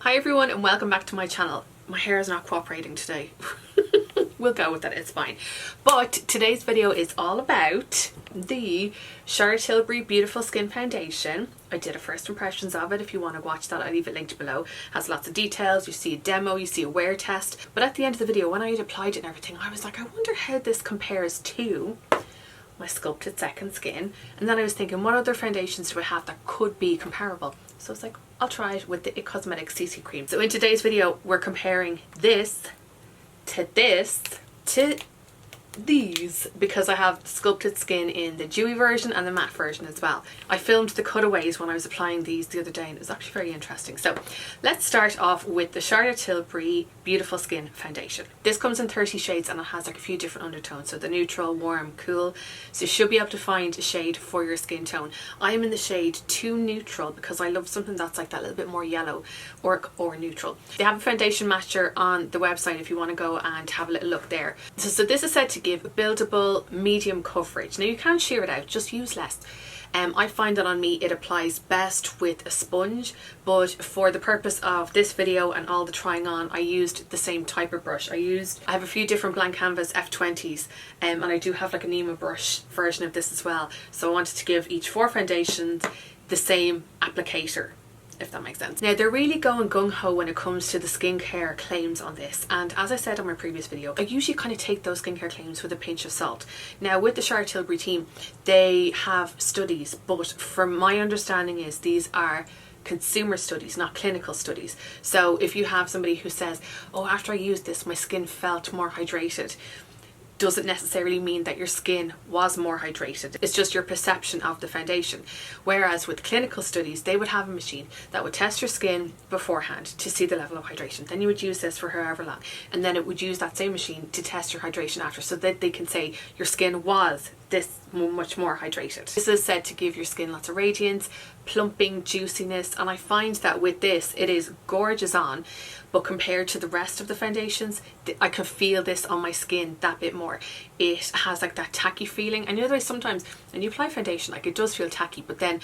Hi everyone and welcome back to my channel. My hair is not cooperating today. We'll go with that, it's fine. But today's video is all about the Tilbury Beautiful Skin Foundation. I did a first impressions of it. If you want to watch that, I'll leave it linked below. It has lots of details, you see a demo, you see a wear test. But at the end of the video, when I had applied it and everything, I was like, I wonder how this compares to my Sculpted Second Skin. And then I was thinking, what other foundations do I have that could be comparable? So I was like, I'll try it with the It Cosmetics CC Cream. So in today's video, we're comparing this to this to these, because I have Sculpted Skin in the dewy version and the matte version as well. I filmed the cutaways when I was applying these the other day and it was actually very interesting. So let's start off with the Tilbury Beautiful Skin Foundation. This comes in 30 shades and it has like a few different undertones, so the neutral, warm, cool, so you should be able to find a shade for your skin tone. I am in the shade Too Neutral because I love something that's like that little bit more yellow or neutral. They have a foundation matcher on the website if you want to go and have a little look there. So this is said to give buildable medium coverage. Now you can sheer it out, just use less. I find that on me it applies best with a sponge, but for the purpose of this video and all the trying on, I used the same type of brush. I have a few different blank canvas F20s and I do have like a Aimee brush version of this as well, so I wanted to give each 4 foundations the same applicator, if that makes sense. Now they're really going gung-ho when it comes to the skincare claims on this, and as I said on my previous video, I usually kind of take those skincare claims with a pinch of salt. Now with the Tilbury team, they have studies, but from my understanding is these are consumer studies, not clinical studies. So if you have somebody who says, oh, after I used this my skin felt more hydrated, doesn't necessarily mean that your skin was more hydrated. It's just your perception of the foundation. Whereas with clinical studies, they would have a machine that would test your skin beforehand to see the level of hydration. Then you would use this for however long, and then it would use that same machine to test your hydration after, so that they can say your skin was this much more hydrated. This is said to give your skin lots of radiance, plumping, juiciness, and I find that with this it is gorgeous on, but compared to the rest of the foundations, I can feel this on my skin that bit more. It has like that tacky feeling, and you know, sometimes when you apply foundation, like it does feel tacky, but then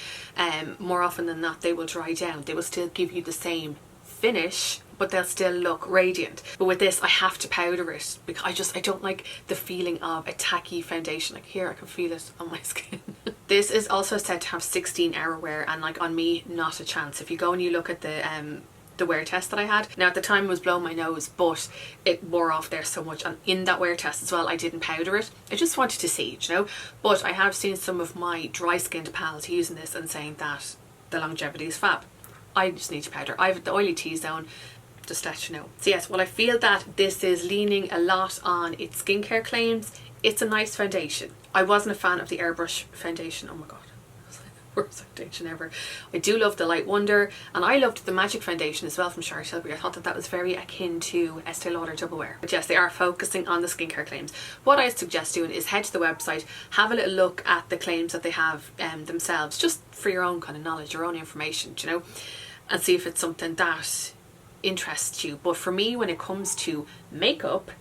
more often than not they will dry down. They will still give you the same finish, but they'll still look radiant. But with this I have to powder it because I don't like the feeling of a tacky foundation. Like here I can feel it on my skin. This is also said to have 16-hour wear, and like on me, not a chance. If you go and you look at the wear test that I had, now at the time it was blowing my nose, but it wore off there so much, and in that wear test as well I didn't powder it. I just wanted to see, you know, but I have seen some of my dry skinned pals using this and saying that the longevity is fab. I just need to powder. I have the oily T-zone, just to let you know. So yes, well I feel that this is leaning a lot on its skincare claims. It's a nice foundation. I wasn't a fan of the airbrush foundation. Oh my god, it was like the worst foundation ever. I do love the Light Wonder, and I loved the Magic foundation as well from Tilbury. I thought that was very akin to Estee Lauder Double Wear. But yes, they are focusing on the skincare claims. What I suggest doing is head to the website, have a little look at the claims that they have themselves, just for your own kind of knowledge, your own information, you know, and see if it's something that interests you. But for me, when it comes to makeup,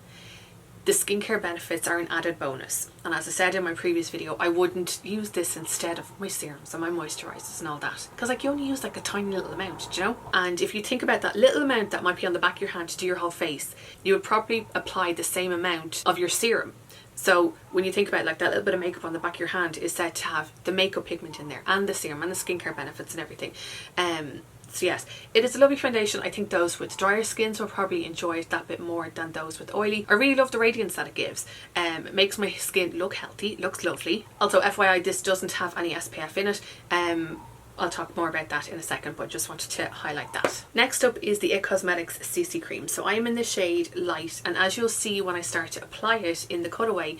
the skincare benefits are an added bonus, and as I said in my previous video, I wouldn't use this instead of my serums and my moisturizers and all that, because like you only use like a tiny little amount, you know. And if you think about that little amount that might be on the back of your hand to do your whole face, you would probably apply the same amount of your serum. So when you think about like that little bit of makeup on the back of your hand is said to have the makeup pigment in there and the serum and the skincare benefits and everything. So yes, it is a lovely foundation. I think those with drier skins will probably enjoy it that bit more than those with oily. I really love the radiance that it gives. It makes my skin look healthy, looks lovely. Also FYI, this doesn't have any SPF in it. I'll talk more about that in a second, but just wanted to highlight that. Next up is the It Cosmetics CC Cream. So I am in the shade Light, and as you'll see when I start to apply it in the cutaway,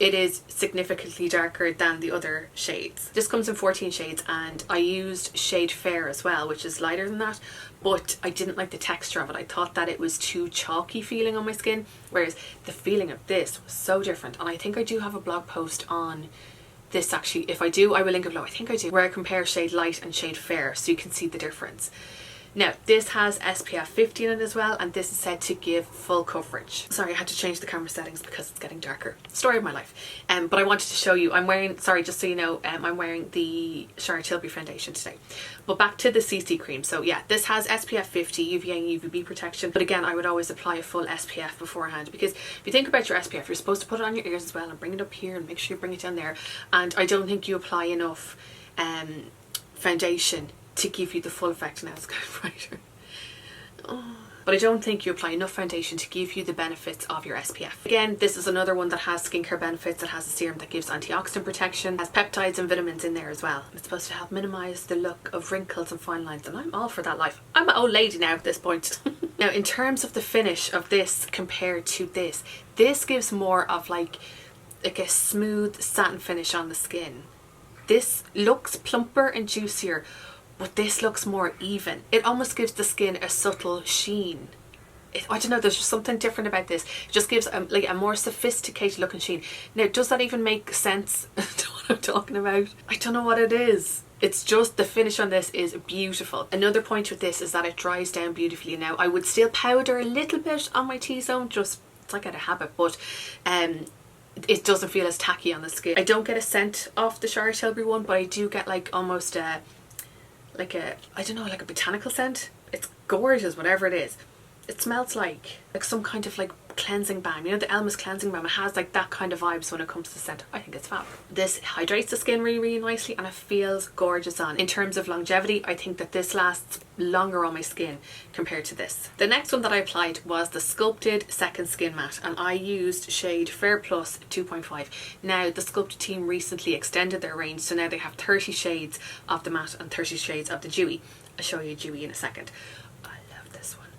it is significantly darker than the other shades. This comes in 14 shades, and I used shade Fair as well, which is lighter than that, but I didn't like the texture of it. I thought that it was too chalky feeling on my skin, whereas the feeling of this was so different. And I think I do have a blog post on this actually. If I do, I will link it below. I think I do, where I compare shade Light and shade Fair so you can see the difference. Now this has SPF 50 in it as well, and this is said to give full coverage. Sorry, I had to change the camera settings because it's getting darker. Story of my life. But I wanted to show you, I'm wearing, sorry, just so you know, I'm wearing the Charlotte Tilbury foundation today. But back to the CC cream. So yeah, this has SPF 50, UVA and UVB protection. But again, I would always apply a full SPF beforehand, because if you think about your SPF, you're supposed to put it on your ears as well and bring it up here and make sure you bring it down there. And I don't think you apply enough foundation to give you the full effect. Now it's kind of brighter. Oh. But I don't think you apply enough foundation to give you the benefits of your SPF. Again, this is another one that has skincare benefits. It has a serum that gives antioxidant protection, has peptides and vitamins in there as well. It's supposed to help minimize the look of wrinkles and fine lines, and I'm all for that life. I'm an old lady now at this point. Now, in terms of the finish of this compared to this gives more of like a smooth satin finish on the skin. This looks plumper and juicier, but this looks more even. It almost gives the skin a subtle sheen. I don't know, there's just something different about this. It just gives like a more sophisticated looking sheen. Now, does that even make sense to what I'm talking about? I don't know what it is. It's just the finish on this is beautiful. Another point with this is that it dries down beautifully. Now, I would still powder a little bit on my T-zone, just it's like out of habit, but it doesn't feel as tacky on the skin. I don't get a scent off the Charlotte Tilbury one, but I do get like almost a I don't know, like a botanical scent. It's gorgeous, whatever it is. It smells like some kind of like cleansing balm. You know, the Elmer's cleansing balm, it has like that kind of vibes when it comes to scent. I think it's fab. This hydrates the skin really, really nicely, and it feels gorgeous on. In terms of longevity, I think that this lasts longer on my skin compared to this. The next one that I applied was the Sculpted Second Skin Matte, and I used shade Fair Plus 2.5. Now, the Sculpted team recently extended their range, so now they have 30 shades of the matte and 30 shades of the dewy. I'll show you dewy in a second.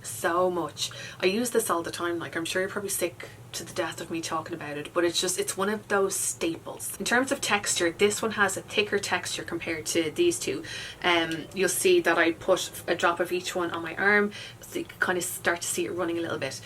So much. I use this all the time. Like, I'm sure you're probably sick to the death of me talking about it, but it's one of those staples. In terms of texture, this one has a thicker texture compared to these two. You'll see that I put a drop of each one on my arm, so you can kind of start to see it running a little bit.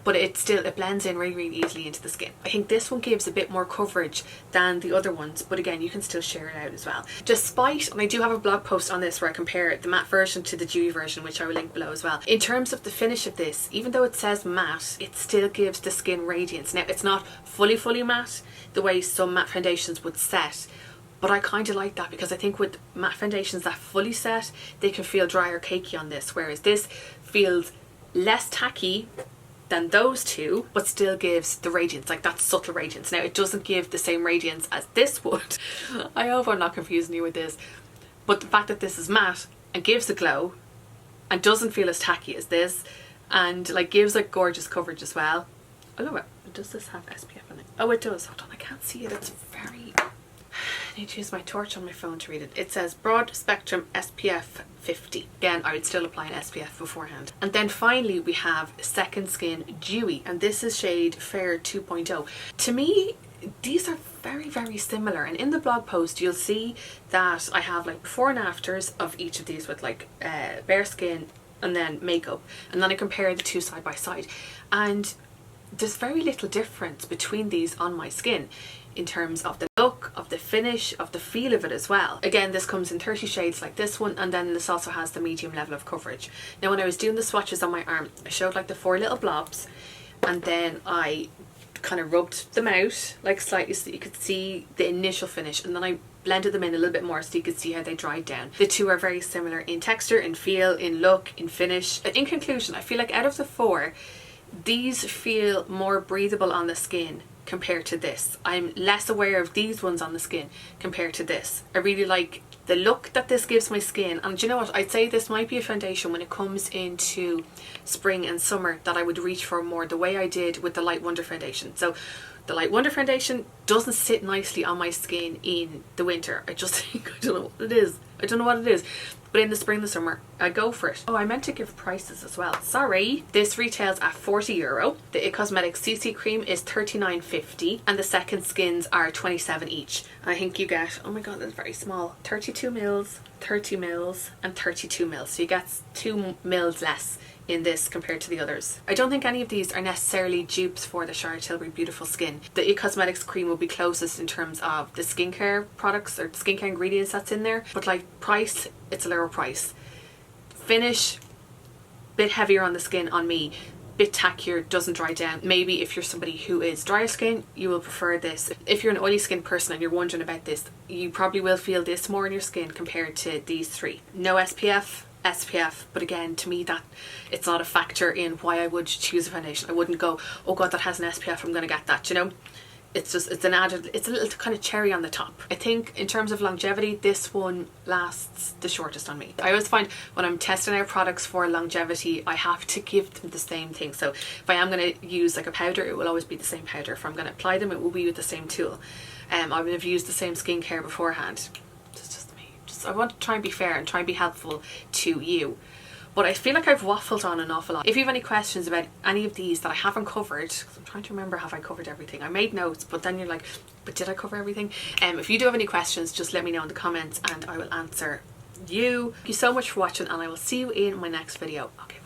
But it blends in really, really easily into the skin. I think this one gives a bit more coverage than the other ones, but again, you can still share it out as well. Despite, and I do have a blog post on this where I compare the matte version to the dewy version, which I will link below as well. In terms of the finish of this, even though it says matte, it still gives the skin radiance. Now, it's not fully matte the way some matte foundations would set, but I kind of like that, because I think with matte foundations that fully set, they can feel dry or cakey on this, whereas this feels less tacky than those two, but still gives the radiance, like that subtle radiance. Now, it doesn't give the same radiance as this would. I hope I'm not confusing you with this, but the fact that this is matte and gives a glow and doesn't feel as tacky as this, and like gives like gorgeous coverage as well. I love it. Does this have SPF in it? Oh, it does. Hold on, I can't see it. It's very... I need to use my torch on my phone to read it. It says broad spectrum SPF 50. Again, I would still apply an SPF beforehand. And then finally we have Second Skin Dewy, and this is shade Fair 2.0. To me, these are very, very similar, and in the blog post you'll see that I have like before and afters of each of these with like bare skin and then makeup, and then I compare the two side by side, and there's very little difference between these on my skin in terms of the look, of the finish, of the feel of it as well. Again, this comes in 30 shades like this one, and then this also has the medium level of coverage. Now, when I was doing the swatches on my arm, I showed like the 4 little blobs, and then I kind of rubbed them out like slightly so you could see the initial finish, and then I blended them in a little bit more so you could see how they dried down. The two are very similar in texture, in feel, in look, in finish. In conclusion, I feel like out of the 4, these feel more breathable on the skin compared to this. I'm less aware of these ones on the skin compared to this. I really like the look that this gives my skin, and do you know what, I'd say this might be a foundation when it comes into spring and summer that I would reach for more, the way I did with the Light Wonder foundation. So the Light Wonder foundation doesn't sit nicely on my skin in the winter. I just think, I don't know what it is. I don't know what it is. But in the spring and the summer, I go for it. Oh, I meant to give prices as well. Sorry. This retails at €40. The It Cosmetics CC cream is $39.50, and the Second Skins are $27 each. I think you get, oh my god, that's very small, 32 mils, 30 mils, and 32 mils. So you get 2 mils less in this compared to the others. I don't think any of these are necessarily dupes for the Charlotte Tilbury Beautiful Skin. The It Cosmetics cream will be closest in terms of the skincare products or skincare ingredients that's in there, but like price, it's a lower price. Finish, bit heavier on the skin on me, bit tackier, doesn't dry down. Maybe if you're somebody who is drier skin, you will prefer this. If you're an oily skin person and you're wondering about this, you probably will feel this more in your skin compared to these three. No SPF, SPF, but again, to me that it's not a factor in why I would choose a foundation. I wouldn't go, oh god, that has an SPF, I'm gonna get that, you know. It's just, it's an added, it's a little kind of cherry on the top. I think in terms of longevity, this one lasts the shortest on me. I always find when I'm testing out products for longevity, I have to give them the same thing. So if I am going to use like a powder, it will always be the same powder. If I'm going to apply them, it will be with the same tool. I would have used the same skincare beforehand. It's just me. I want to try and be fair and try and be helpful to you. But I feel like I've waffled on an awful lot. If you have any questions about any of these that I haven't covered, I'm trying to remember, have I covered everything? I made notes, but then you're like, but did I cover everything? If you do have any questions, just let me know in the comments and I will answer you. Thank you so much for watching, and I will see you in my next video. Okay.